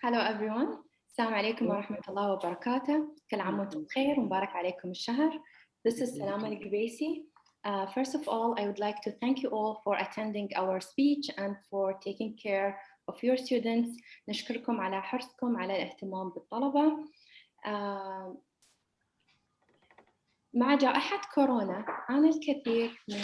Hello everyone. السلام عليكم ورحمة الله وبركاته. كل عام وانتم بخير ومبارك عليكم الشهر. This is Salama al-Gbaisi. First of all, I would like to thank you all for attending our speech and for taking care of your students. نشكركم على حرصكم على الاهتمام بالطلبة. مع جائحة كورونا عانى الكثير من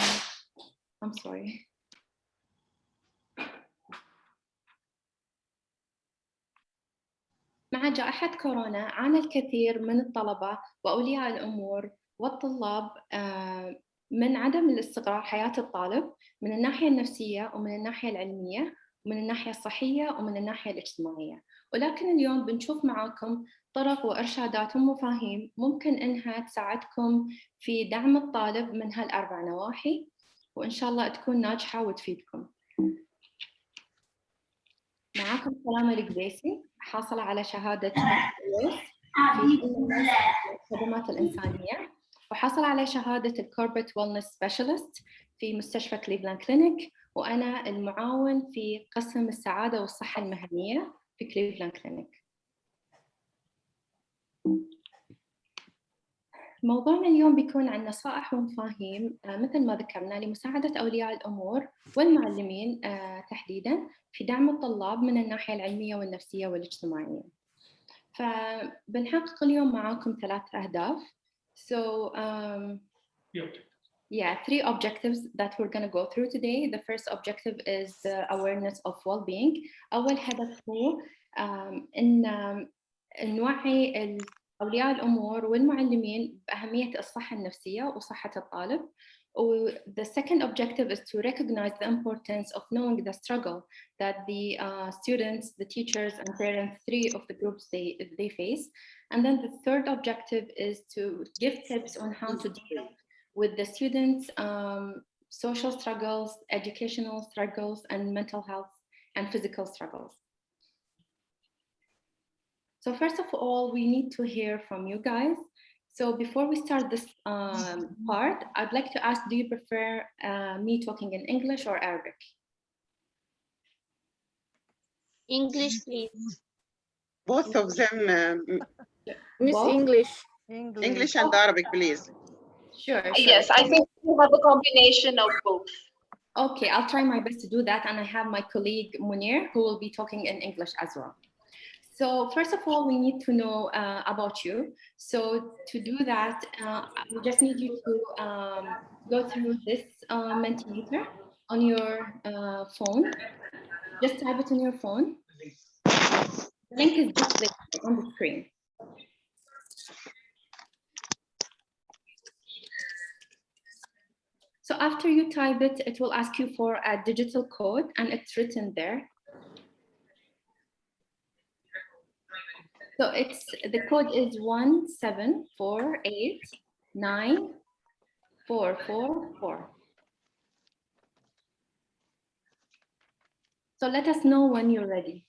مع جائحة كورونا عانى الكثير من الطلبة وأولياء الأمور والطلاب من عدم الاستقرار حياة الطالب من الناحية النفسية ومن الناحية العلمية ومن الناحية الصحية ومن الناحية الاجتماعية. ولكن اليوم بنشوف معاكم طرق وإرشادات ومفاهيم ممكن إنها تساعدكم في دعم الطالب من هالأربع نواحي، وإن شاء الله تكون ناجحة وتفيدكم. معاكم سلامة القبيسي، حاصلة على شهادة في الخدمات الإنسانية، وحصل على شهادة الكوربريت ويلنس سبيشالست في مستشفى كليفلاند كلينيك، وأنا المعاون في قسم السعادة والصحة المهنية في كليفلاند كلينيك. موضوعنا اليوم بيكون عن نصائح ومفاهيم مثل ما ذكرنا لمساعدة أولياء الأمور والمعلمين تحديداً في دعم الطلاب من الناحية العلمية والنفسية والاجتماعية. فبنحقق اليوم معاكم 3 أهداف. So three objectives that we're going to go through today. The first objective is the awareness of well-being. أول هدف هو إن نوعي أولياء الأمور والمعلمين بأهمية الصحة النفسية وصحة الطالب. The second objective is to recognize the importance of knowing the struggle that the students, the teachers, and parents, 3 of the groups they face. And then the third objective is to give tips on how to deal with the students' social struggles, educational struggles, and mental health and physical struggles. So first of all, we need to hear from you guys. So before we start this part, I'd like to ask, do you prefer me talking in English or Arabic? English, please. Both of them. Miss Both? English and Arabic, please. Sure. Yes, I think we have a combination of both. Okay, I'll try my best to do that. And I have my colleague Munir who will be talking in English as well. So first of all, we need to know about you. So to do that, we just need you to go through this Mentimeter on your phone. Just type it on your phone. The link is just on the screen. So after you type it, it will ask you for a digital code, and it's written there. So the code is 174894444. So let us know when you're ready.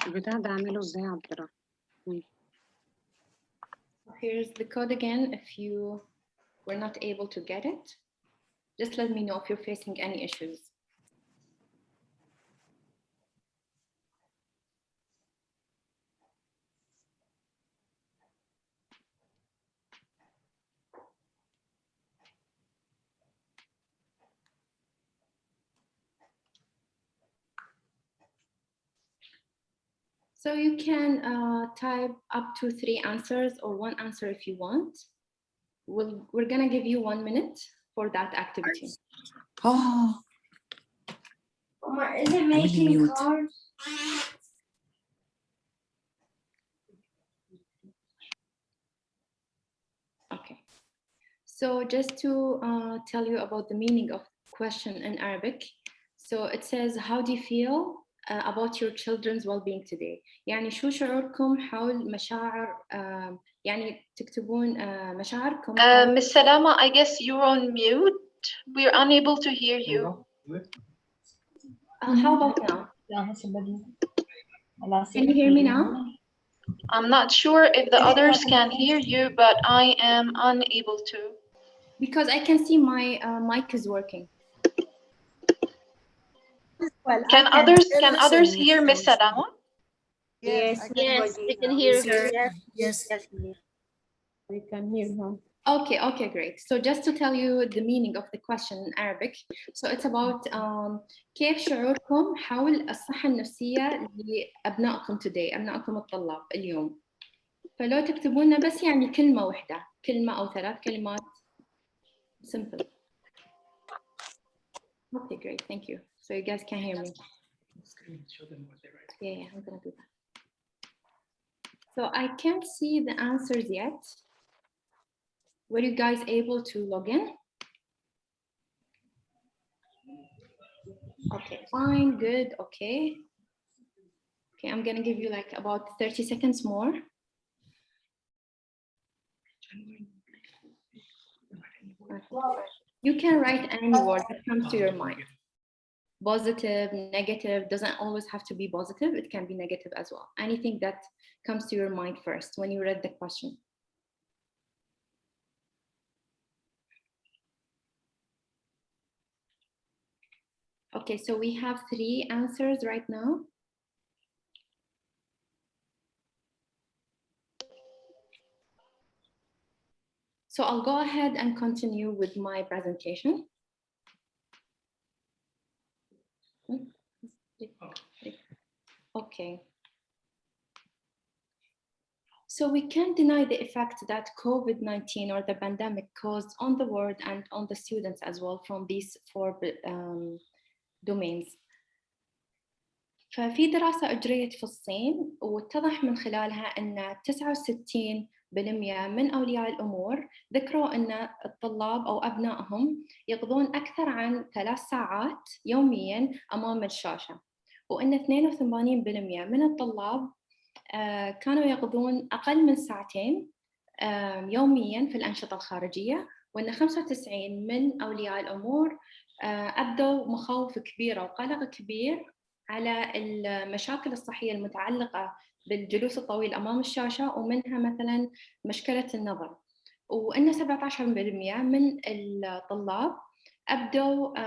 البتاع ده اعمله ازاي يا عبد الرحمن؟ Here's the code again. If you were not able to get it, just let me know if you're facing any issues. So you can type up to 3 answers or 1 answer if you want. We're gonna give you 1 minute for that activity. Oh, Is it making cards? Okay. So just to tell you about the meaning of question in Arabic. So it says, how do you feel about your children's well-being today? يعني شو شعوركم حول مشاعر يعني تكتبون مشاعركم. Miss Salama, I guess you're on mute. We're unable to hear you. How about now? Can you hear me now? I'm not sure if the others can hear you, but I am unable to. Because I can see my mic is working. Well, Can others hear Miss Salama? Yes, we can hear her. yes. We can hear her. Okay, great. So just to tell you the meaning of the question in Arabic, so it's about كيف شعوركم حول الصحة النفسية لأبنائكم today، أبنائكم الطلاب اليوم. فلو تكتبون لنا بس يعني كلمة واحدة، كلمة أو 3 كلمات. Simple. Okay, great. Thank you. So you guys can hear me. Yeah, I'm gonna do that. So I can't see the answers yet. Were you guys able to log in? Okay, fine, good, okay. Okay, I'm gonna give you like about 30 seconds more. You can write any word that comes to your mind. Positive, negative, doesn't always have to be positive, it can be negative as well. Anything that comes to your mind first when you read the question. Okay, so we have 3 answers right now. So I'll go ahead and continue with my presentation. Okay. So we can't deny the effect that COVID-19 or the pandemic caused on the world and on the students as well from these 4 domains. ففي دراسة أجريت في الصين واتضح من خلالها أن 69% من أولياء الأمور ذكروا أن الطلاب أو أبنائهم يقضون أكثر عن 3 ساعات يومياً أمام الشاشة، وأن 82% من الطلاب كانوا يقضون أقل من 2 ساعات يومياً في الأنشطة الخارجية، وأن 95 من أولياء الأمور أبدوا مخاوف كبيرة وقلق كبير على المشاكل الصحية المتعلقة بالجلوس الطويل أمام الشاشة، ومنها مثلاً مشكلة النظر، وأن 17% من الطلاب أبدوا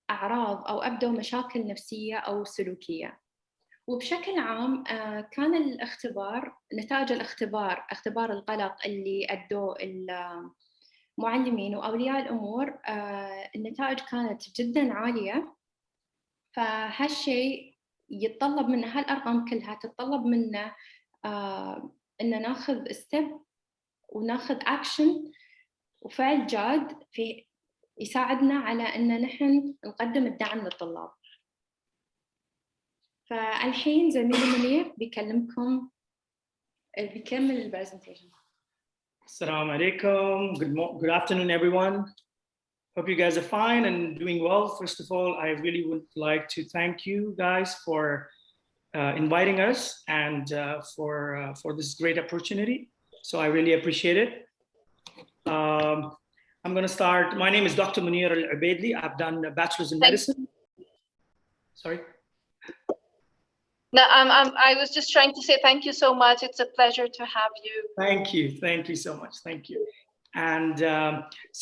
أعراض أو أبدوا مشاكل نفسية أو سلوكية. وبشكل عام كان الاختبار، نتائج الاختبار، اختبار القلق اللي أدوه المعلمين وأولياء الأمور، النتائج كانت جداً عالية. فهالشيء يتطلب منا، هالأرقام كلها تتطلب منا إن ناخذ ستيب وناخذ أكشن وفعل جاد في يساعدنا على إن نحن نقدم الدعم للطلاب. فالحين زميلي منير بيكلمكم، بيكمل البرزنتيشن. Assalamu alaikum. Good afternoon, everyone. Hope you guys are fine and doing well. First of all, I really would like to thank you guys for inviting us and for this great opportunity. So I really appreciate it. I'm going to start. My name is Dr. Munir Al-Ubaidli. I've done a bachelor's in medicine. Sorry. No, I was just trying to say thank you so much. It's a pleasure to have you. Thank you so much. Thank you. And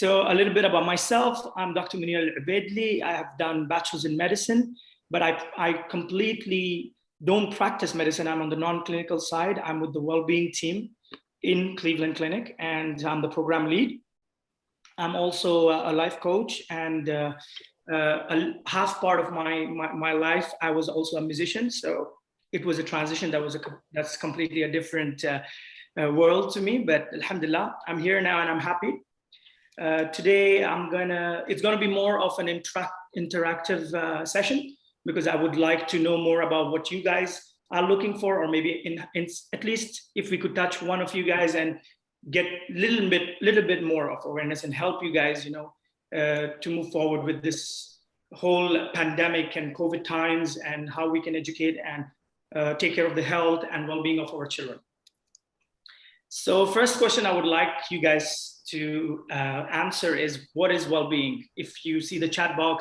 so a little bit about myself. I'm Dr. Munir Al-Ubaidli. I have done bachelor's in medicine, but I completely don't practice medicine. I'm on the non-clinical side. I'm with the Wellbeing team in Cleveland Clinic, and I'm the program lead. I'm also a life coach, and a half part of my life, I was also a musician. So it was a transition that's completely a different world to me, but alhamdulillah, I'm here now and I'm happy. Today, it's gonna be more of an interactive session, because I would like to know more about what you guys are looking for, or maybe at least if we could touch one of you guys and get little bit more of awareness and help you guys, to move forward with this whole pandemic and COVID times, and how we can educate and take care of the health and well-being of our children. So first question I would like you guys to answer is, what is well-being? If you see the chat box,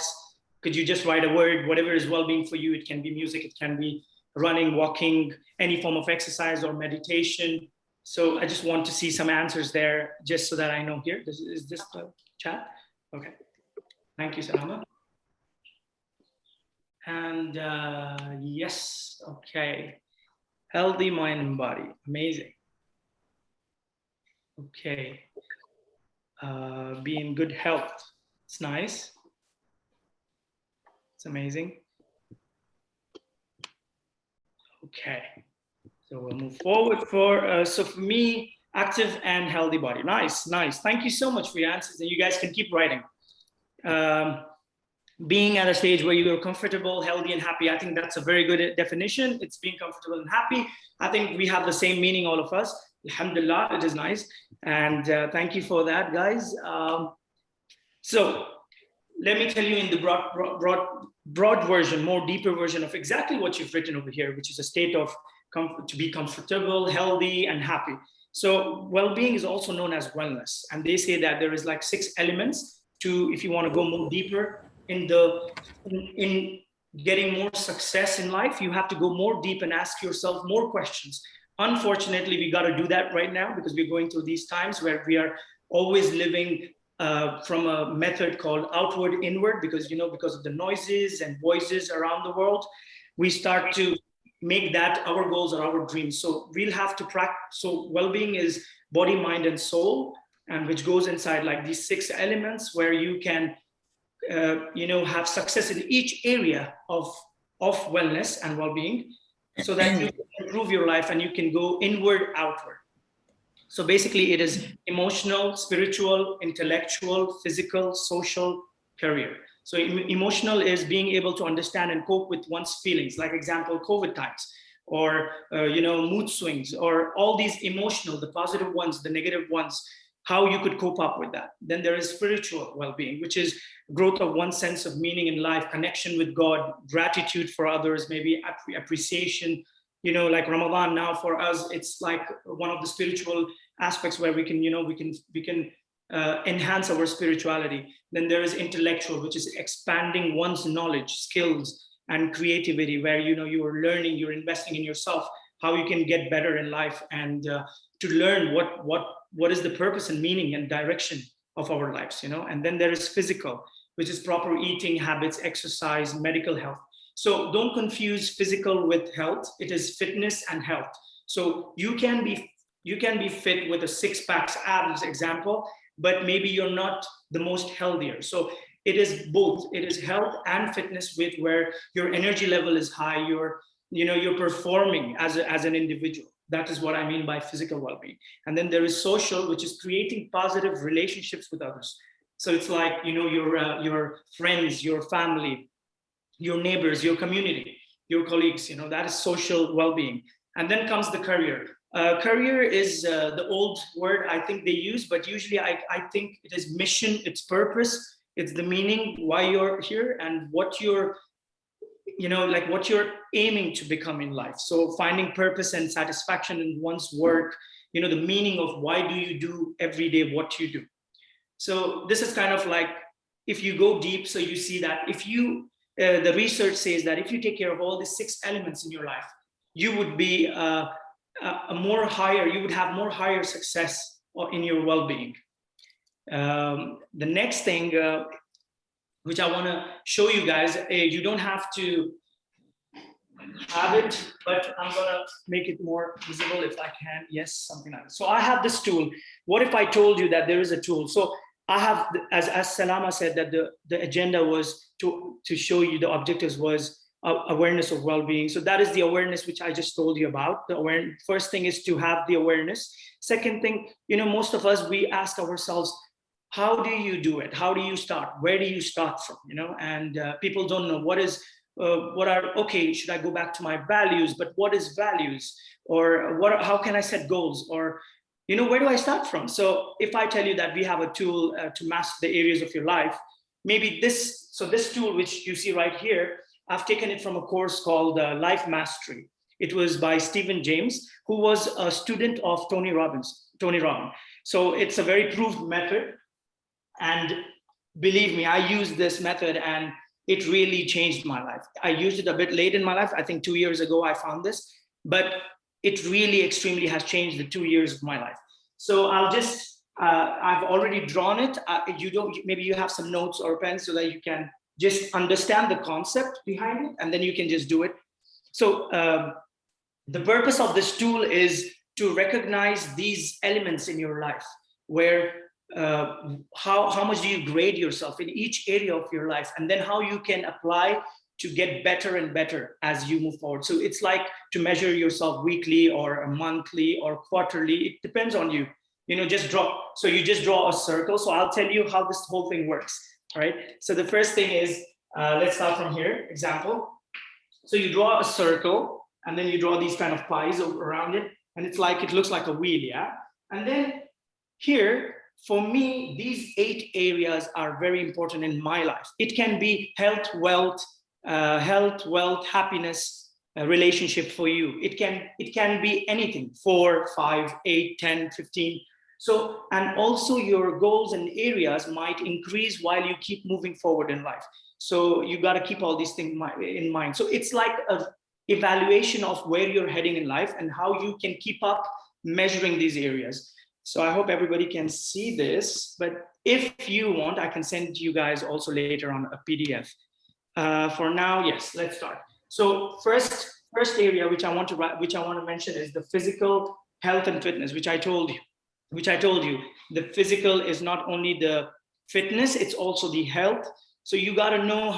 Could you just write a word, whatever is well-being for you? It can be music, it can be running, walking, any form of exercise or meditation. So I just want to see some answers there, just so that I know here. Is this the chat? Okay. Thank you, Salama. And yes, okay. Healthy mind and body, amazing. Okay. Be in good health, it's nice. It's amazing. Okay, so we'll move forward so for me, active and healthy body. Nice, nice. Thank you so much for your answers, and you guys can keep writing. Being at a stage where you're comfortable, healthy, and happy. I think that's a very good definition. It's being comfortable and happy. I think we have the same meaning, all of us. Alhamdulillah, it is nice. And thank you for that, guys. So let me tell you in the broad version, more deeper version of exactly what you've written over here, which is a state of to be comfortable, healthy, and happy. So well-being is also known as wellness. And they say that there is like 6 elements to, if you want to go more deeper in getting more success in life, you have to go more deep and ask yourself more questions. Unfortunately, we got to do that right now because we're going through these times where we are always living from a method called outward inward, because because of the noises and voices around the world, we start to make that our goals or our dreams. So we'll have to practice. So well-being is body, mind, and soul, and which goes inside like these 6 elements where you can have success in each area of wellness and well-being, so that you can improve your life and you can go inward, outward. So basically it is emotional, spiritual, intellectual, physical, social, career. So emotional is being able to understand and cope with one's feelings, like example, COVID times, or mood swings, or all these emotional, the positive ones, the negative ones, how you could cope up with that. Then there is spiritual well-being, which is growth of one sense of meaning in life, connection with God, gratitude for others, maybe appreciation. Like Ramadan now for us, it's like one of the spiritual aspects where we can enhance our spirituality. Then there is intellectual, which is expanding one's knowledge, skills, and creativity, where you are learning, you're investing in yourself, how you can get better in life, and to learn what is the purpose and meaning and direction of our lives. And then there is physical, which is proper eating habits, exercise, medical health. So don't confuse physical with health. It is fitness and health. So you can be fit with a 6-pack abs example, but maybe you're not the most healthier. So it is both. It is health and fitness, with where your energy level is high, you're performing as an individual. That is what I mean by physical well-being. And then there is social, which is creating positive relationships with others. So it's like your friends, your family, your neighbors, your community, your colleagues. That is social well-being. And then comes the career. Career is the old word I think they use, but usually I think it is mission, it's purpose, it's the meaning, why you're here, and what you're what you're aiming to become in life. So finding purpose and satisfaction in one's work, the meaning of why do you do every day what you do. So this is kind of like, if you go deep, so you see that if you, the research says that if you take care of all the 6 elements in your life, you would be you would have more higher success in your well-being. The next thing, which I want to show you guys, you don't have to have it, but I'm going to make it more visible if I can. Yes, something like that. So I have this tool. What if I told you that there is a tool? So I have, as Salama said, that the agenda was to show you, the objectives was awareness of well-being. So that is the awareness which I just told you about. The awareness. First thing is to have the awareness. Second thing, most of us, we ask ourselves, how do you do it? How do you start? Where do you start from? And people don't know okay, should I go back to my values? But what is values? Or how can I set goals? Or, where do I start from? So if I tell you that we have a tool to master the areas of your life, maybe this tool, which you see right here, I've taken it from a course called Life Mastery. It was by Stephen James, who was a student of Tony Robbins. So it's a very proved method. And believe me, I use this method, and it really changed my life. I used it a bit late in my life. I think 2 years ago I found this, but it really extremely has changed the 2 years of my life. So I'll just, I've already drawn it. You don't, maybe you have some notes or pens so that you can just understand the concept behind it, and then you can just do it. So the purpose of this tool is to recognize these elements in your life, where how much do you grade yourself in each area of your life, and then how you can apply to get better and better as you move forward. So it's like to measure yourself weekly or monthly or quarterly. It depends on you. You know, just draw. So you just draw a circle. So I'll tell you how this whole thing works. All right. So the first thing is, let's start from here. Example. So you draw a circle, and then you draw these kind of pies around it, and it's like, it looks like a wheel, yeah. And then here, for me, these 8 areas are very important in my life. It can be health, wealth, happiness, relationship for you. It can be anything, 4, 5, 8, 10, 15. So, and also your goals and areas might increase while you keep moving forward in life. So you got to keep all these things in mind. So it's like an evaluation of where you're heading in life and how you can keep up measuring these areas. So I hope everybody can see this, but if you want, I can send you guys also later on a PDF. For now, yes, let's start. So first area which I want to mention is the physical health and fitness, which I told you. The physical is not only the fitness, it's also the health. So you got to know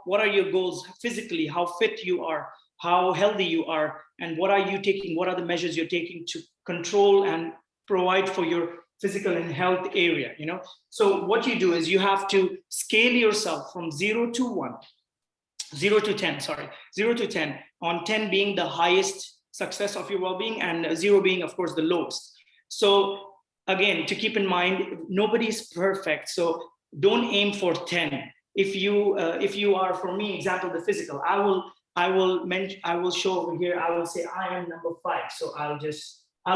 what are your goals physically, how fit you are, how healthy you are, and what are you taking, what are the measures you're taking to control and provide for your physical and health area, you know? So what you do is you have to scale yourself from 0 to 10, on 10 being the highest success of your well-being, and 0 being, of course, the lowest. So again, to keep in mind, nobody's perfect. So don't aim for 10. If you are, for me, example, the physical, I will show over here, I will say I am number 5. So I'll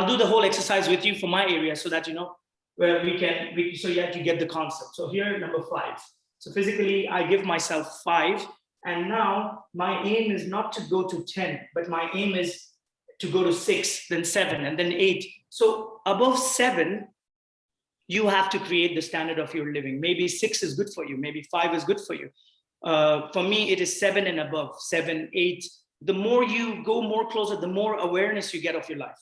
do the whole exercise with you for my area so that, you know, where so you have to get the concept. So here, number 5. So physically, I give myself 5. And now my aim is not to go to 10, but my aim is to go to 6, then 7, and then 8. So above 7, you have to create the standard of your living. Maybe 6 is good for you. Maybe 5 is good for you. For me, it is 7 and above, 7, 8. The more you go more closer, the more awareness you get of your life.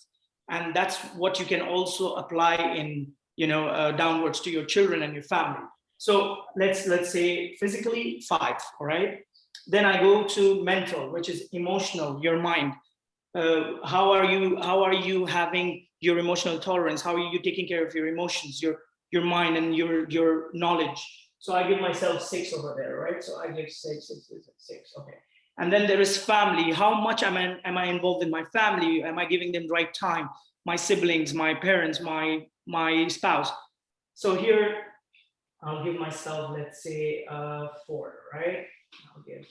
And that's what you can also apply in, you know, downwards to your children and your family. So let's say physically 5, all right? Then I go to mental, which is emotional, your mind. How are you having your emotional tolerance? How are you taking care of your emotions, your mind, and your knowledge? So I give myself 6 over there, right? So I give 6, okay. And then there is family. How much am I involved in my family? Am I giving them the right time? My siblings, my parents, my spouse. So here, I'll give myself, let's say, 4, right? I'll give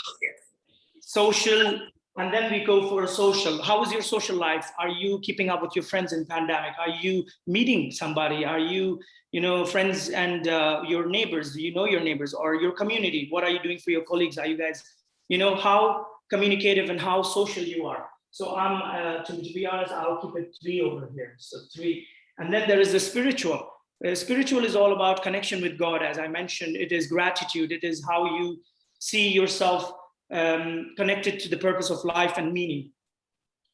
social. And then we go for social. How is your social life? Are you keeping up with your friends in pandemic? Are you meeting somebody? Are you, you know, friends and your neighbors? Do you know your neighbors or your community? What are you doing for your colleagues? Are you guys, you know, how communicative and how social you are? So I'm, to be honest, I'll keep it 3 over here. So 3. And then there is the spiritual. Spiritual is all about connection with God. As I mentioned, it is gratitude. It is how you see yourself connected to the purpose of life and meaning.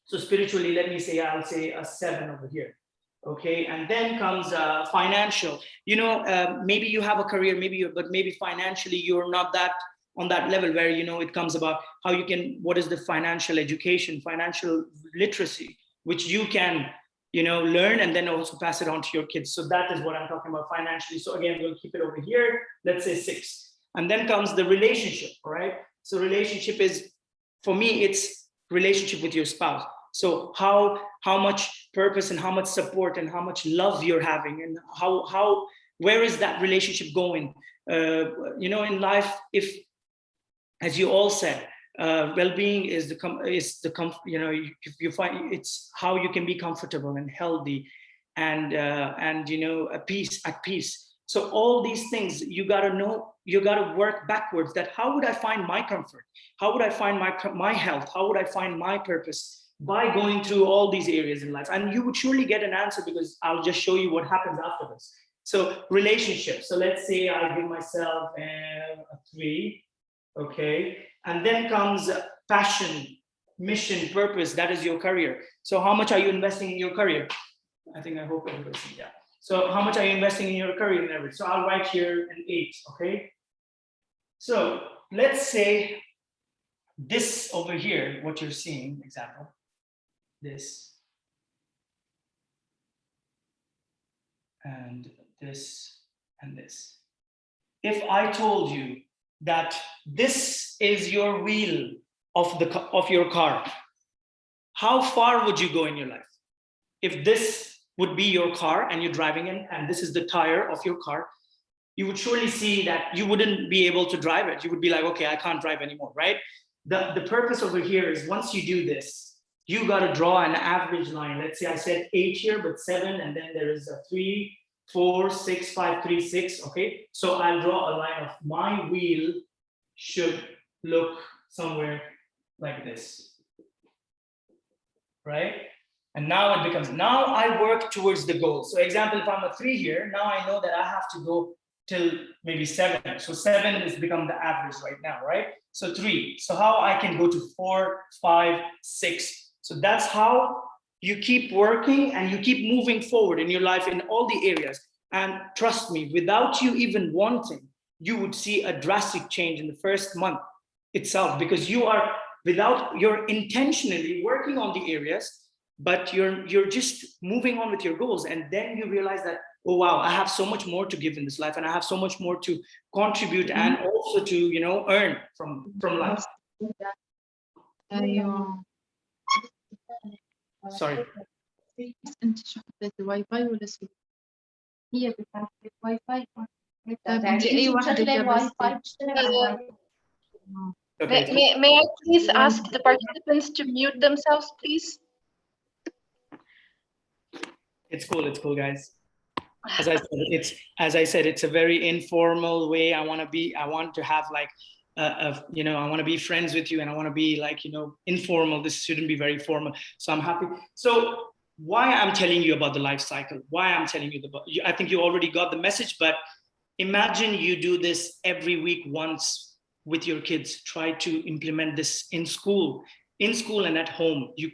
So spiritually, let me say, I'll say a 7 over here. Okay, and then comes financial. You know, maybe you have a career, but maybe financially you're not that on that level where, you know, it comes about how you can, what is the financial education, financial literacy, which you can, you know, learn and then also pass it on to your kids. So that is what I'm talking about financially. So again, we'll keep it over here. Let's say 6. And then comes the relationship, right? So relationship is, for me, it's relationship with your spouse. So how much purpose and how much support and how much love you're having, and where is that relationship going? You know, in life, if, as you all said, well-being is you know, if you find it's how you can be comfortable and healthy and you know, at peace. So all these things, you got to know, you got to work backwards, that how would I find my comfort? How would I find my health? How would I find my purpose? By going through all these areas in life. And you would surely get an answer, because I'll just show you what happens after this. So relationships. So let's say I give myself a 3, okay? And then comes passion, mission, purpose. That is your career. So how much are you investing in your career? I hope everybody's seeing that. So how much are you investing in your career and everything? So I'll write here an 8, okay? So let's say this over here, what you're seeing, example, this, and this, and this. If I told you that this is your wheel of your car, how far would you go in your life? If this would be your car and you're driving in, and this is the tire of your car, you would surely see that you wouldn't be able to drive it. You would be like, okay, I can't drive anymore, right? The purpose over here is, once you do this, you got to draw an average line. Let's say I said 8 here, but 7, and then there is a 3, 4, 6, 5, 3, 6, okay? So I'll draw a line of my wheel should look somewhere like this, right? And now it becomes, now I work towards the goal. So example, if I'm a 3 here, now I know that I have to go till maybe 7. So 7 has become the average right now, right? So 3. So how I can go to 4, 5, 6. So that's how you keep working and you keep moving forward in your life in all the areas. And trust me, without you even wanting, you would see a drastic change in the first month itself, because you're intentionally working on the areas, but you're just moving on with your goals. And then you realize that, oh wow, I have so much more to give in this life, and I have so much more to contribute and also to earn from life. Sorry. انت شو حطيتي واي فاي ولا سويتش؟ هي بتاعت واي فاي. بدي اي واحدة جابت. Okay. May I please ask the participants to mute themselves, please? It's cool, guys. As I said, it's a very informal way. I want to have like, I want to be friends with you, and I want to be like, informal. This shouldn't be very formal. So I'm happy. So why I'm telling you about the life cycle, why I'm telling you I think you already got the message, but imagine you do this every week once with your kids. Try to implement this in school and at home. You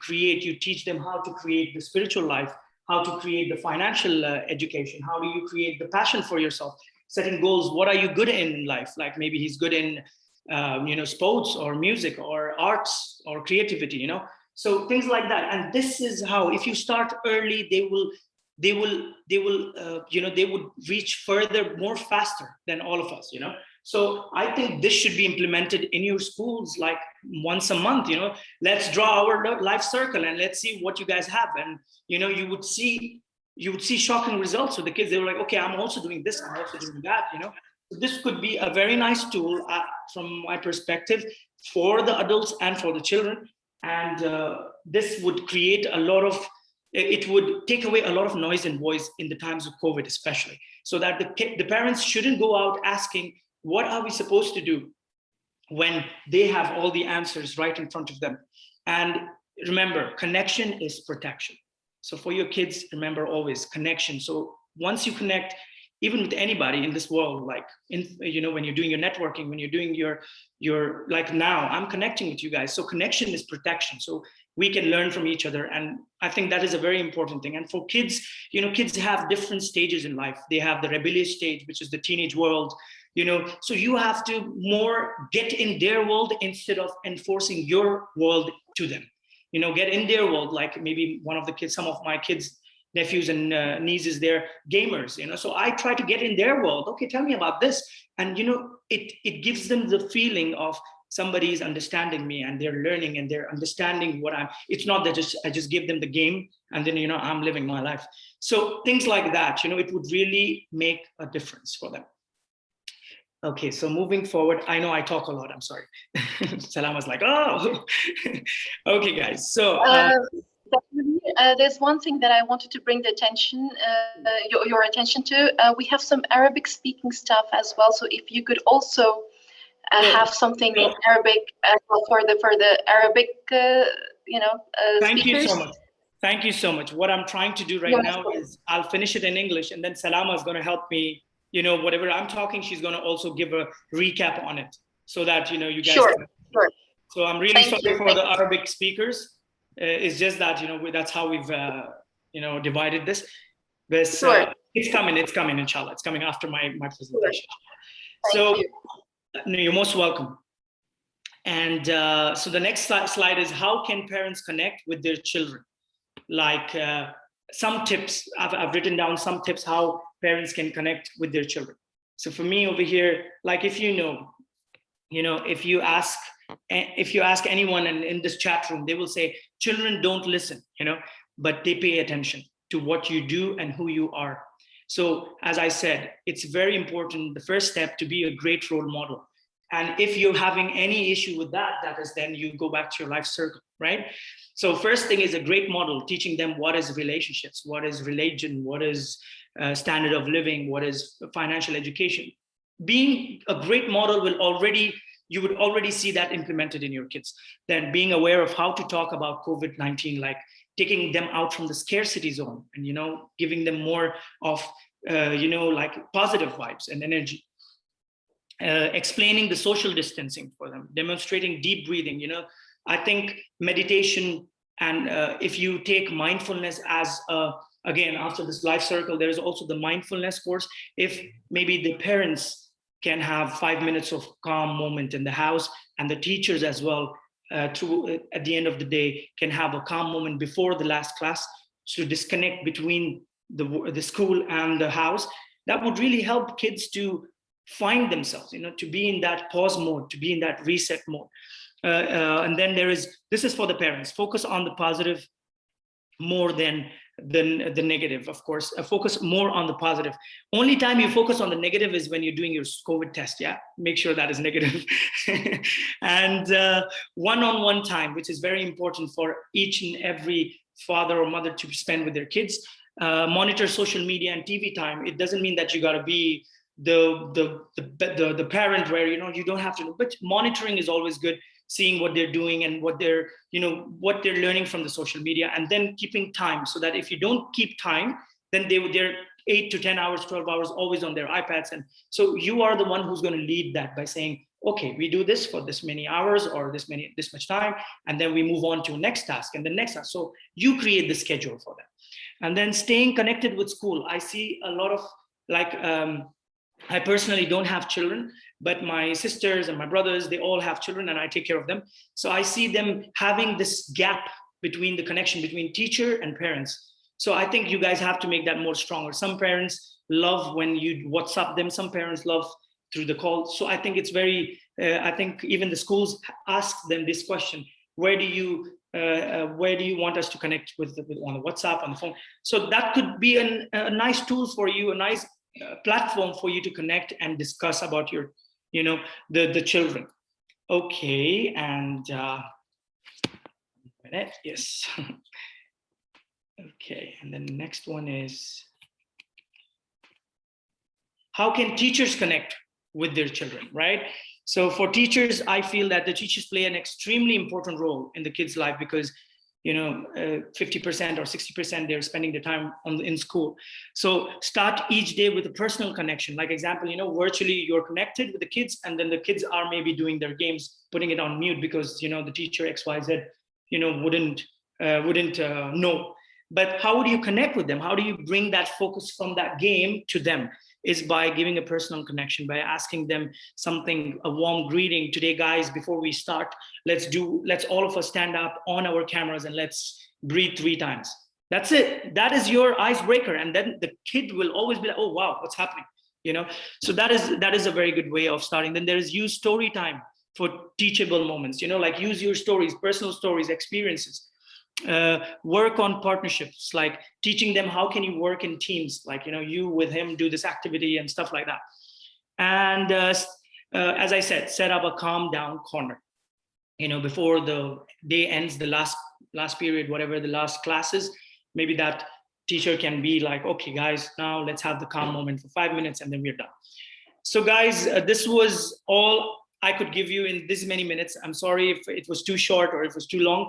teach them how to create the spiritual life, how to create the financial education. How do you create the passion for yourself? Setting goals. What are you good in life? Like maybe he's good in, sports or music or arts or creativity, So things like that. And this is how, if you start early, they would reach further more faster than all of us, So I think this should be implemented in your schools like once a month, Let's draw our life circle and let's see what you guys have. And, you would see shocking results with the kids. They were like, okay, I'm also doing this, I'm also doing that, So this could be a very nice tool from my perspective for the adults and for the children. And this would create it would take away a lot of noise and voice in the times of COVID, especially, so that the parents shouldn't go out asking, what are we supposed to do, when they have all the answers right in front of them. And remember, connection is protection. So for your kids, remember always connection. So once you connect, even with anybody in this world, like when you're doing your networking, when you're doing your like now, I'm connecting with you guys. So connection is protection. So we can learn from each other. And I think that is a very important thing. And for kids, kids have different stages in life. They have the rebellious stage, which is the teenage world, so you have to more get in their world instead of enforcing your world to them. Get in their world. Like maybe one of the kids, some of my kids, nephews and nieces, they're gamers, so I try to get in their world. Okay, tell me about this. And it gives them the feeling of somebody is understanding me, and they're learning and they're understanding it's not that I just give them the game and then I'm living my life. So things like that, it would really make a difference for them. Okay, so moving forward, I know I talk a lot, I'm sorry. Salam was like, oh. Okay, guys, so definitely. There's one thing that I wanted to bring the attention, your attention to. We have some Arabic speaking staff as well. So if you could also have something in Arabic as well for the Arabic, Thank you speakers. so much. Thank you so much. What I'm trying to do right now is I'll finish it in English, and then Salama is going to help me. Whatever I'm talking, she's going to also give a recap on it, so that you guys. Sure. So I'm really sorry for the Arabic speakers. It's just that that's how we've divided this. But it's coming, inshallah. It's coming after my presentation. So you're most welcome. And so the next slide is how can parents connect with their children? Like some tips, I've written down some tips how parents can connect with their children. So for me over here, like if if you ask anyone in this chat room, they will say children don't listen, but they pay attention to what you do and who you are. So as I said, it's very important, the first step, to be a great role model. And if you're having any issue with that is then you go back to your life circle, right? So first thing is a great model, teaching them what is relationships, what is religion, what is standard of living, what is financial education. Being a great model you would already see that implemented in your kids. Then being aware of how to talk about COVID-19, like taking them out from the scarcity zone and, giving them more of, like positive vibes and energy. Explaining the social distancing for them, demonstrating deep breathing. I think meditation, and if you take mindfulness as again, after this life circle, there's also the mindfulness course. If maybe the parents can have 5 minutes of calm moment in the house, and the teachers as well, at the end of the day, can have a calm moment before the last class to disconnect between the school and the house, that would really help kids to find themselves, to be in that pause mode, to be in that reset mode. And then this is for the parents, focus on the positive more than the negative, of course. Focus more on the positive. Only time you focus on the negative is when you're doing your COVID test, yeah? Make sure that is negative. And one-on-one time, which is very important for each and every father or mother to spend with their kids. Monitor social media and TV time. It doesn't mean that you got to be the parent where you don't have to, but monitoring is always good, seeing what they're doing and what they're learning from the social media, and then keeping time, so that if you don't keep time, then they're 8 to 10 hours, 12 hours always on their iPads. And so you are the one who's going to lead that by saying, okay, we do this for this many hours or this much time, and then we move on to next task and the next task. So you create the schedule for them. And then staying connected with school. I see a lot of I personally don't have children, but my sisters and my brothers, they all have children and I take care of them. So I see them having this gap between the connection between teacher and parents. So I think you guys have to make that more stronger. Some parents love when you WhatsApp them. Some parents love through the call. So I think it's very, I think even the schools ask them this question: where do you want us to connect with on the WhatsApp, on the phone? So that could be a nice tool for you, a nice platform for you to connect and discuss about your, the children. Okay, and yes. Okay, and then the next one is, how can teachers connect with their children, right? So for teachers, I feel that the teachers play an extremely important role in the kids' life because 50% or 60% they're spending the time in school. So start each day with a personal connection. Like example, virtually you're connected with the kids, and then the kids are maybe doing their games, putting it on mute because the teacher XYZ wouldn't know. But how do you connect with them? How do you bring that focus from that game to them? Is by giving a personal connection, by asking them something, a warm greeting. Today, guys, before we start, let's all of us stand up on our cameras and let's breathe 3 times. That's it. That is your icebreaker. And then the kid will always be like, oh, wow, what's happening? So that is a very good way of starting. Then there is use story time for teachable moments, like use your stories, personal stories, experiences. Work on partnerships, like teaching them how can you work in teams, like you with him do this activity and stuff like that. And as I said, set up a calm down corner. before the day ends, the last period, whatever the last classes, maybe that teacher can be like, okay, guys, now let's have the calm moment for 5 minutes and then we're done. So guys, this was all I could give you in this many minutes. I'm sorry if it was too short or if it was too long.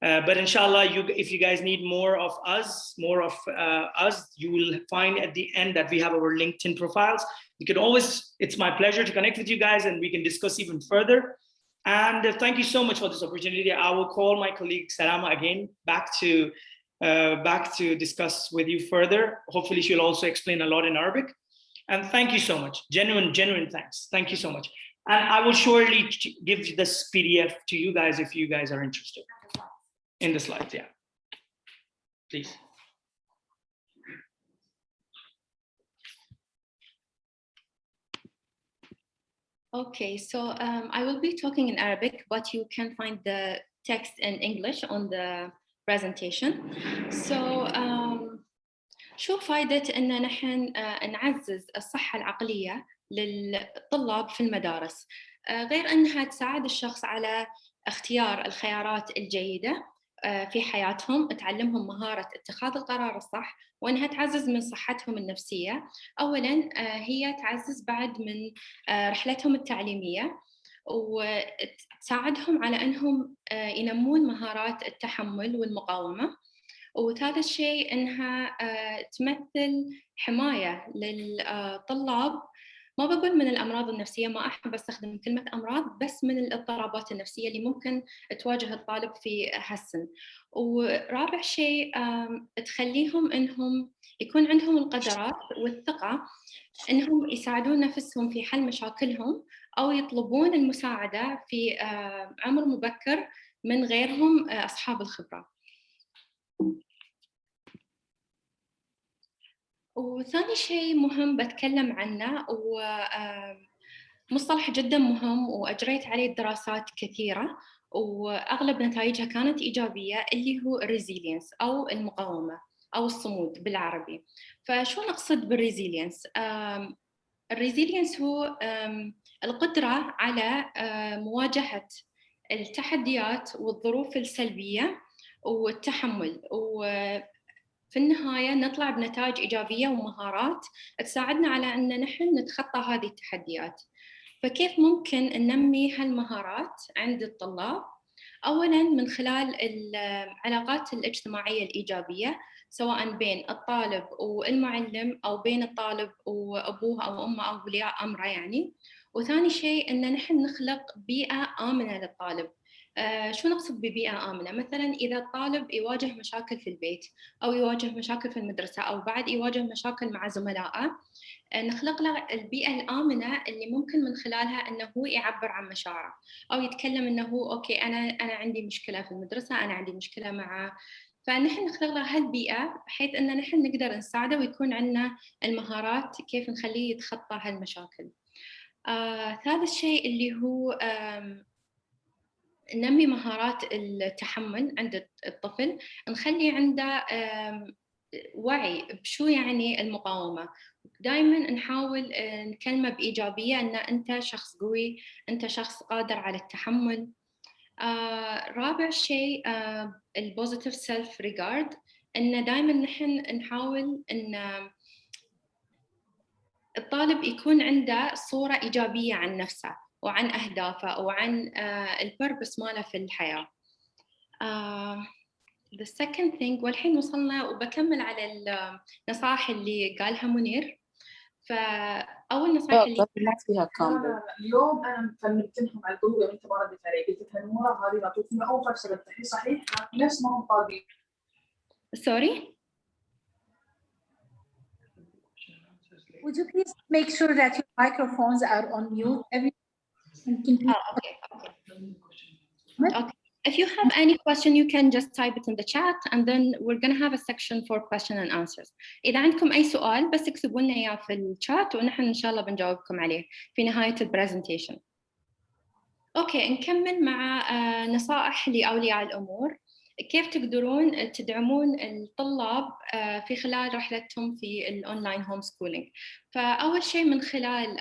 But inshallah, if you guys need more of us, you will find at the end that we have our LinkedIn profiles. You can always, it's my pleasure to connect with you guys and we can discuss even further. And thank you so much for this opportunity. I will call my colleague Salama again back to discuss with you further. Hopefully she'll also explain a lot in Arabic. And thank you so much. Genuine thanks. Thank you so much. And I will surely give this PDF to you guys if you guys are interested. In the slides, yeah. Please. Okay, so I will be talking in Arabic, but you can find the text in English on the presentation. So شو فائدة إن نحن نعزز الصحة العقلية للطلاب في المدارس، غير أنها تساعد الشخص على اختيار الخيارات الجيدة في حياتهم، تعلمهم مهارة اتخاذ القرار الصح، وأنها تعزز من صحتهم النفسية. أولاً هي تعزز بعد من رحلتهم التعليمية، وتساعدهم على أنهم ينمون مهارات التحمل والمقاومة. وثالث شيء أنها تمثل حماية للطلاب، ما بقول من الأمراض النفسية، ما أحب أستخدم كلمة أمراض، بس من الاضطرابات النفسية اللي ممكن تواجه الطالب في هالسن. ورابع شيء تخليهم أنهم يكون عندهم القدرات والثقة أنهم يساعدون نفسهم في حل مشاكلهم أو يطلبون المساعدة في عمر مبكر من غيرهم أصحاب الخبرة. وثاني شيء مهم بتكلم عنه، ومصطلح جدا مهم وأجريت عليه دراسات كثيرة وأغلب نتائجها كانت إيجابية، اللي هو resilience أو المقاومة أو الصمود بالعربي. فشو نقصد بالresilience؟ الresilience هو القدرة على مواجهة التحديات والظروف السلبية والتحمل، في النهاية نطلع بنتائج إيجابية ومهارات تساعدنا على أن نحن نتخطى هذه التحديات. فكيف ممكن ننمي هالمهارات عند الطلاب؟ أولاً من خلال العلاقات الاجتماعية الإيجابية، سواء بين الطالب والمعلم أو بين الطالب وأبوه أو أمه أو أولياء أمره يعني. وثاني شيء أن نحن نخلق بيئة آمنة للطالب. شو نقصد ببيئة آمنة؟ مثلاً إذا الطالب يواجه مشاكل في البيت أو يواجه مشاكل في المدرسة أو بعد يواجه مشاكل مع زملائه، نخلق له البيئة الآمنة اللي ممكن من خلالها أنه هو يعبر عن مشاعره أو يتكلم أنه أوكي أنا عندي مشكلة في المدرسة، أنا عندي مشكلة مع، فنحن نخلق له هالبيئة بحيث أن نحن نقدر نساعده ويكون عندنا المهارات كيف نخليه يتخطى هالمشاكل. ثالث شيء اللي هو ننمي مهارات التحمل عند الطفل، نخلي عنده وعي بشو يعني المقاومة. دائما نحاول نكلمه بإيجابية أن أنت شخص قوي، أنت شخص قادر على التحمل. رابع شيء البوزيتيف سيلف ريجارد، أن دائما نحن نحاول أن الطالب يكون عنده صورة إيجابية عن نفسه وعن أهدافه وعن البربس ماله في الحياة. The second thing، والحين وصلنا وبكمل على النصائح اللي قالها منير. فأول نصائح اللي ما فيها كامل. اليوم أنا فنمت لهم على الجروب، أنت ما رديت علي، قلت لها نورة هذه لا توصلنا أو فسرت صحيح نفس ما هم طالبين. Sorry. Would you please make sure that your microphones are on mute? Okay. If you have any question, you can just type it in the chat, and then we're going to have a section for question and answers. إذا عندكم أي سؤال بس اكتبوا لنا إياه في الشات ونحن إن شاء الله بنجاوبكم عليه في نهاية البرزنتيشن. أوكي، نكمل مع نصائح لأولياء الأمور. كيف تقدرون تدعمون الطلاب في خلال رحلتهم في الأونلاين هوم سكولينج؟ فأول شيء من خلال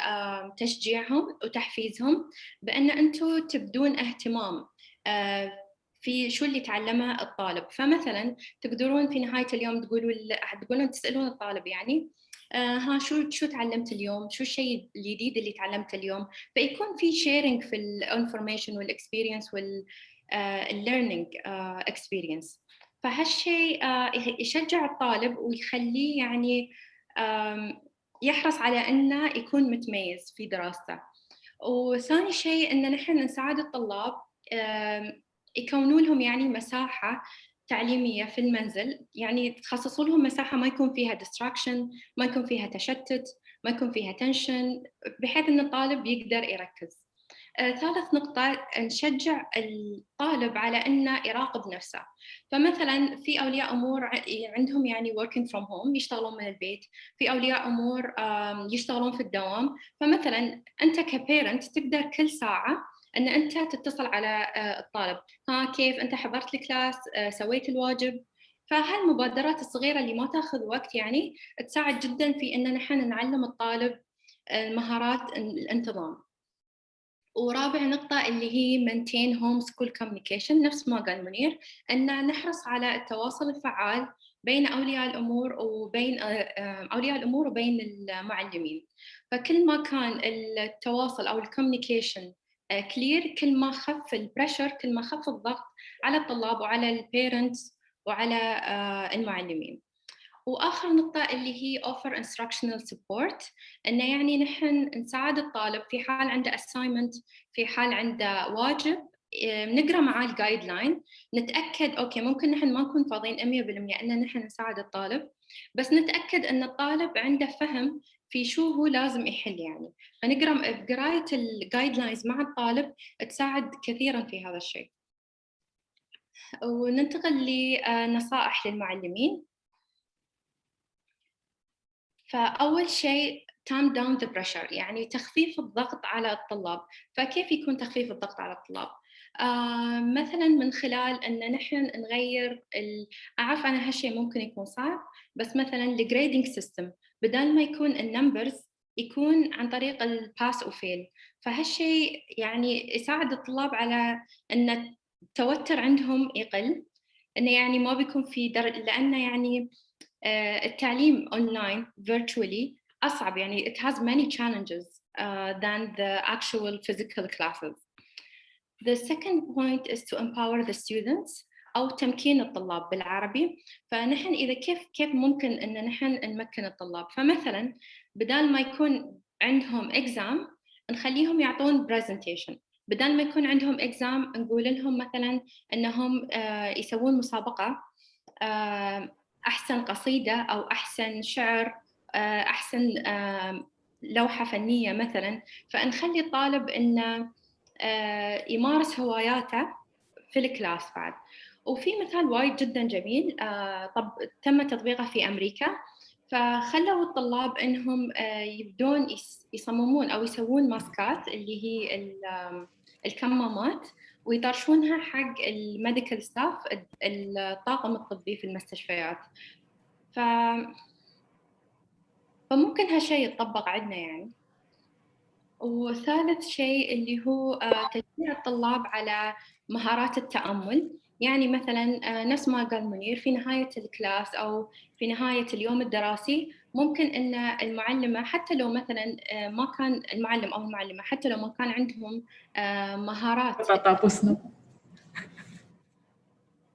تشجيعهم وتحفيزهم بأن أنتم تبدون اهتمام في شو اللي تعلمه الطالب. فمثلا تقدرون في نهاية اليوم تقولون تسألون الطالب يعني ها شو تعلمت اليوم، شو الشيء الجديد اللي تعلمته اليوم. فيكون في شيرنج في الانفورميشن والاكسبيرينس والليرنينج اكسبيرينس. فهالشيء يشجع الطالب ويخليه يعني يحرص على انه يكون متميز في دراسته. وثاني شيء ان نحن نساعد الطلاب يكونوا لهم يعني مساحة تعليمية في المنزل، يعني تخصصوا لهم مساحة ما يكون فيها distraction، ما يكون فيها تشتت، ما يكون فيها tension، بحيث ان الطالب يقدر يركز. ثالث نقطة، نشجع الطالب على انه يراقب نفسه. فمثلا في اولياء امور عندهم يعني working from home، يشتغلون من البيت، في اولياء امور يشتغلون في الدوام. فمثلا انت كبيرنت تقدر كل ساعة ان انت تتصل على الطالب، ها كيف انت حضرت الكلاس، سويت الواجب. فهالمبادرات الصغيرة اللي ما تاخذ وقت يعني تساعد جدا في ان نحن نعلم الطالب مهارات الانتظام. ورابع نقطة اللي هي maintain home school communication، نفس ما قال منير، أن نحرص على التواصل الفعال بين أولياء الأمور وبين المعلمين. فكل ما كان التواصل أو الكوميونيكيشن كلير، كل ما خف البريشر، كل ما خف الضغط على الطلاب وعلى البيرنتس وعلى المعلمين. وآخر نقطة اللي هي offer instructional support، إنه يعني نحن نساعد الطالب في حال عنده assignment، في حال عنده واجب، نقرأ معاه الجايد لاين، نتأكد أوكي ممكن نحن ما نكون فاضيين 100% إن نحن نساعد الطالب، بس نتأكد إن الطالب عنده فهم في شو هو لازم يحل يعني. فنقرأ بقراية الجايد لاينز مع الطالب تساعد كثيرا في هذا الشيء. وننتقل لنصائح للمعلمين. فأول شيء calm down the pressure، يعني تخفيف الضغط على الطلاب. فكيف يكون تخفيف الضغط على الطلاب؟ مثلا من خلال أن نحن نغير أعرف أنا هالشيء ممكن يكون صعب، بس مثلا الجريدنج سيستم بدل ما يكون النمبرز يكون عن طريق الباس وفيل. فهالشيء يعني يساعد الطلاب على أن التوتر عندهم يقل، أنه يعني ما بيكون في لأنه يعني التعليم online virtually أصعب، يعني it has many challenges than the actual physical classes. The second point is to empower the students أو تمكين الطلاب بالعربي. فنحن إذا كيف ممكن إن نحن نمكن الطلاب؟ فمثلا بدال ما يكون عندهم exam نخليهم يعطون presentation، بدل ما يكون عندهم exam نقول لهم مثلا إنهم يسوون مسابقة، أحسن قصيدة أو أحسن شعر، أحسن لوحة فنية مثلا. فنخلي الطالب إنه يمارس هواياته في الكلاس بعد. وفي مثال وايد جدا جميل تم تطبيقه في أمريكا، فخلوا الطلاب إنهم يبدون يصممون أو يسوون ماسكات اللي هي الكمامات، ويطرشونها حق الميديكال ستاف، الطاقم الطبي في المستشفيات. فممكن هالشيء يتطبق عندنا يعني. وثالث شيء اللي هو تشجيع الطلاب على مهارات التأمل. يعني مثلا نفس ما قال منير، في نهاية الكلاس أو في نهاية اليوم الدراسي ممكن أن المعلمة حتى لو مثلا ما كان المعلم أو المعلمة حتى لو ما كان عندهم مهارات،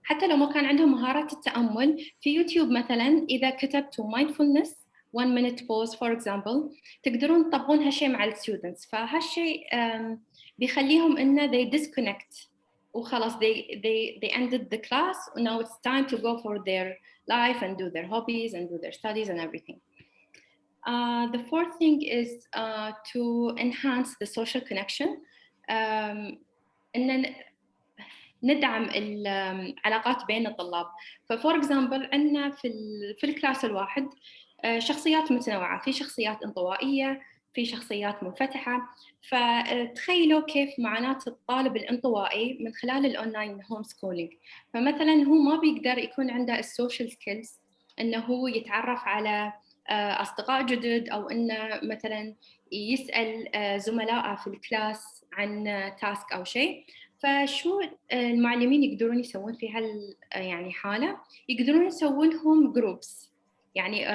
حتى لو ما كان عندهم مهارات التأمل، في يوتيوب مثلا إذا كتبتوا mindfulness 1 minute pause for example تقدرون تطبقون هالشيء مع الستودنتس. فهالشيء بيخليهم إنه they disconnect وخلاص they ended the class and now it's time to go for their life and do their hobbies and do their studies and everything. The fourth thing is to enhance the social connection. إن ندعم العلاقات بين الطلاب. ففور اكزامبل عندنا في الكلاس الواحد شخصيات متنوعة، في شخصيات انطوائية، في شخصيات منفتحة. فتخيلوا كيف معاناة الطالب الانطوائي من خلال الأونلاين هوم سكولينج. فمثلا هو ما بيقدر يكون عنده السوشيال سكيلز، إنه هو يتعرف على أصدقاء جدد، أو إنه مثلا يسأل زملائه في الكلاس عن تاسك أو شيء. فشو المعلمين يقدرون يسوون في يعني حالة؟ يقدرون يسوون لهم جروبس، يعني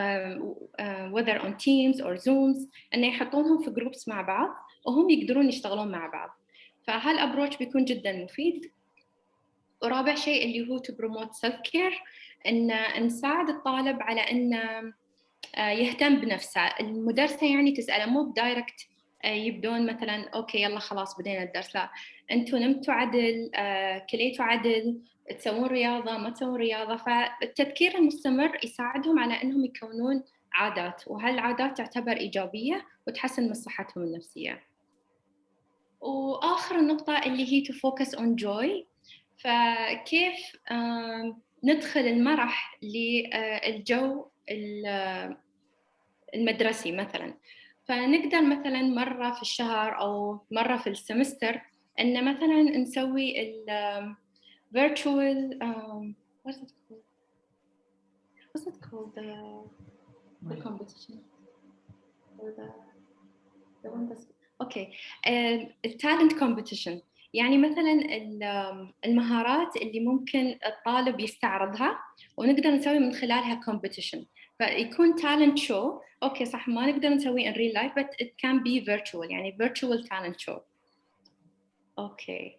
whether on Teams or Zooms، إنه يحطونهم في جروبس مع بعض وهم يقدرون يشتغلون مع بعض. فهالابروتش بيكون جدا مفيد. ورابع شيء اللي هو to promote self care، إن نساعد الطالب على إنه يهتم بنفسه. المدرسة يعني تسأله مو بدايركت يبدون مثلا أوكي يلا خلاص بدينا الدرس، لا، أنتوا نمتوا عدل، كليتوا عدل، تسوون رياضة ما تسوون رياضة. فالتذكير المستمر يساعدهم على أنهم يكونون عادات، وهالعادات تعتبر إيجابية وتحسن من صحتهم النفسية. وآخر النقطة اللي هي to focus on joy. فكيف ندخل المرح للجو المدرسي مثلا. فنقدر مثلا مرة في الشهر أو مرة في السمستر إن مثلا نسوي virtual what's it called the competition or the one that's okay talent competition. يعني مثلا المهارات اللي ممكن الطالب يستعرضها ونقدر نسوي من خلالها competition. فيكون talent show. اوكي صح ما نقدر نسوي in real life but it can be virtual، يعني virtual talent show. Okay.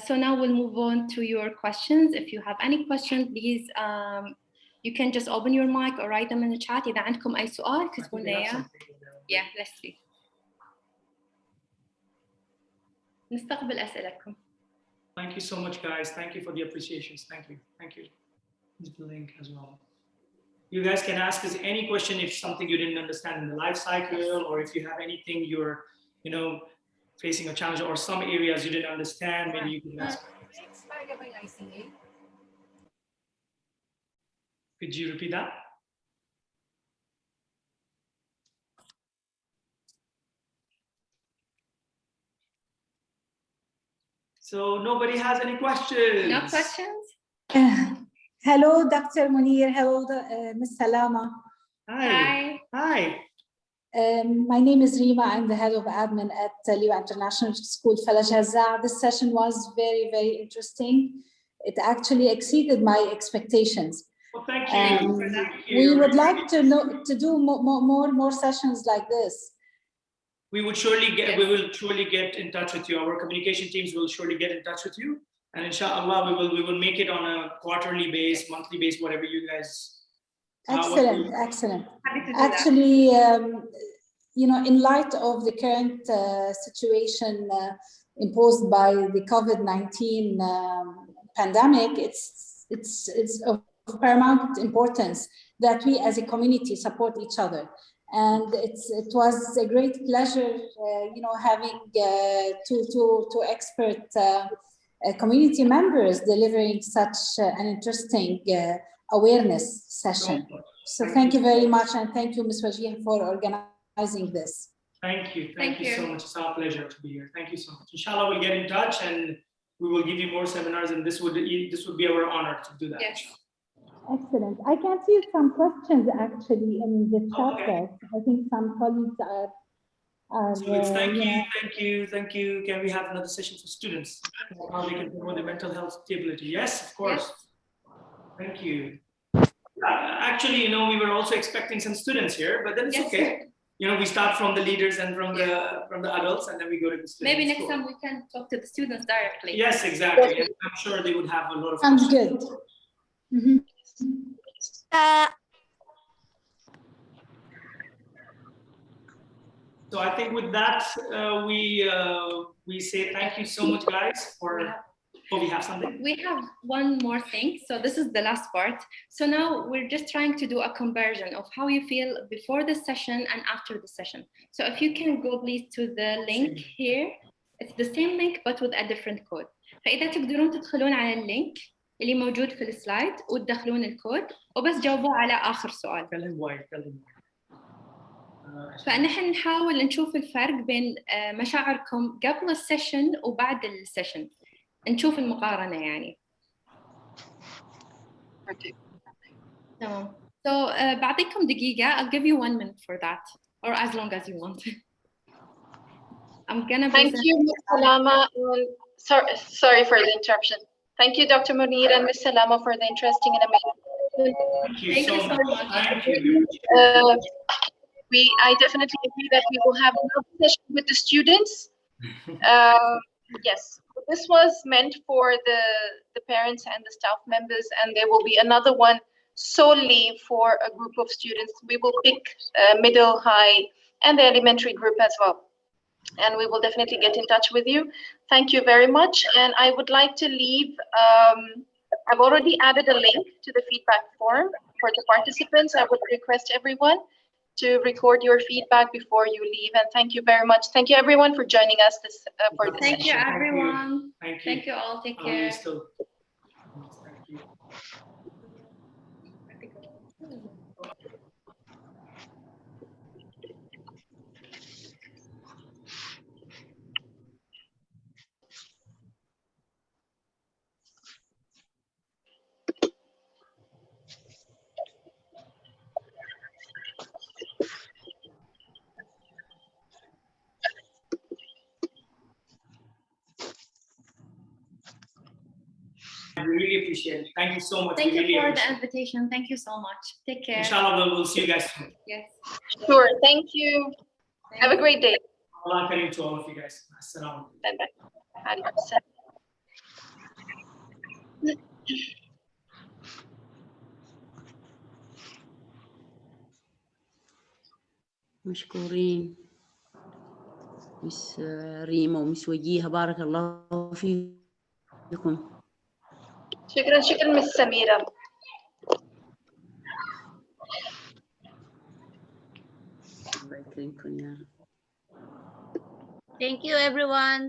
So now we'll move on to your questions. If you have any question, please you can just open your mic or write them in the chat. إذا عندكم أي سؤال كتبوا لنا إياه. Yeah, let's see. نستقبل أسئلتكم. Thank you so much, guys. Thank you for the appreciations. Thank you. Thank you. Here's the link as well. You guys can ask us any question if something you didn't understand in the life cycle, or if you have anything you're, facing a challenge, or some areas you didn't understand, maybe you can ask. Could you repeat that? So nobody has any questions? No questions? Hello, Dr. Munir. Hello, Ms. Salama. Hi. Hi. My name is Rima. I'm the head of admin at Liwa International School, Falajazza. This session was very, very interesting. It actually exceeded my expectations. Well, thank you. We would like to do more sessions like this. We will surely get in touch with you. Our communication teams will surely get in touch with you, and inshallah we will make it on a quarterly base, monthly base, whatever you guys. Excellent. Actually, in light of the current situation imposed by the COVID-19 pandemic, it's of paramount importance that we as a community support each other. And it was a great pleasure, having two expert community members delivering such an interesting awareness session. So thank you very much, and thank you, Ms. Wajih, for organizing this. Thank you so much. It's our pleasure to be here. Thank you so much. Inshallah, we'll get in touch and we will give you more seminars, and this would be our honor to do that. Yes. Excellent. I can see some questions actually in the chat box. I think some colleagues are so it's thank you. Can we have another session for students? How they can promote their mental health stability? Yes, of course. Yes. Thank you. Actually, we were also expecting some students here, but then it's okay. We start from the leaders and from the adults, and then we go to the students. Maybe next time we can talk to the students directly. Yes, exactly. And I'm sure they would have a lot of Sounds good. Mm-hmm. So I think with that, we say thank you so much, guys, for. Oh, we have something? We have one more thing. So this is the last part. So now we're just trying to do a conversion of how you feel before the session and after the session. So if you can go please to the link here. It's the same link but with a different code. فإذا تقدرون تدخلون على اللينك اللي موجود في السلايد وتدخلون الكود وبس جاوبوا على آخر سؤال. فنحن نحاول نشوف الفرق بين مشاعركم قبل السيشن وبعد السيشن. نشوف المقارنة يعني. تمام. So بعطيكم دقيقة. I'll give you 1 minute for that, or as long as you want. I'm gonna Thank present. you, Ms. Salama. Sorry for the interruption. Thank you, Dr. Munir and Ms. Salama, for the interesting and amazing. Thank you so much. Thank you. I definitely agree that we will have another session with the students. Yes, this was meant for the parents and the staff members, and there will be another one solely for a group of students. We will pick middle, high, and the elementary group as well. And we will definitely get in touch with you. Thank you very much. And I would like to leave, I've already added a link to the feedback form for the participants. I would request everyone to record your feedback before you leave. And thank you very much. Thank you everyone for joining us for this Thank you session. everyone. Thank you. Thank you all. Take care. Thank you. I really appreciate it. Thank you so much. Thank we you really for the appreciate invitation. Thank you so much. Take care. Inshallah, we'll see you guys soon. Yes. Sure. Thank you. Have a great day. Allah Kareem to all of you guys. Assalamu alaikum. Bye-bye. مشكورين مس ريما ومس وجيهة، بارك الله فيكم. شكرا مس سميرة. الله يكرمكم يا رب. Thank you, everyone.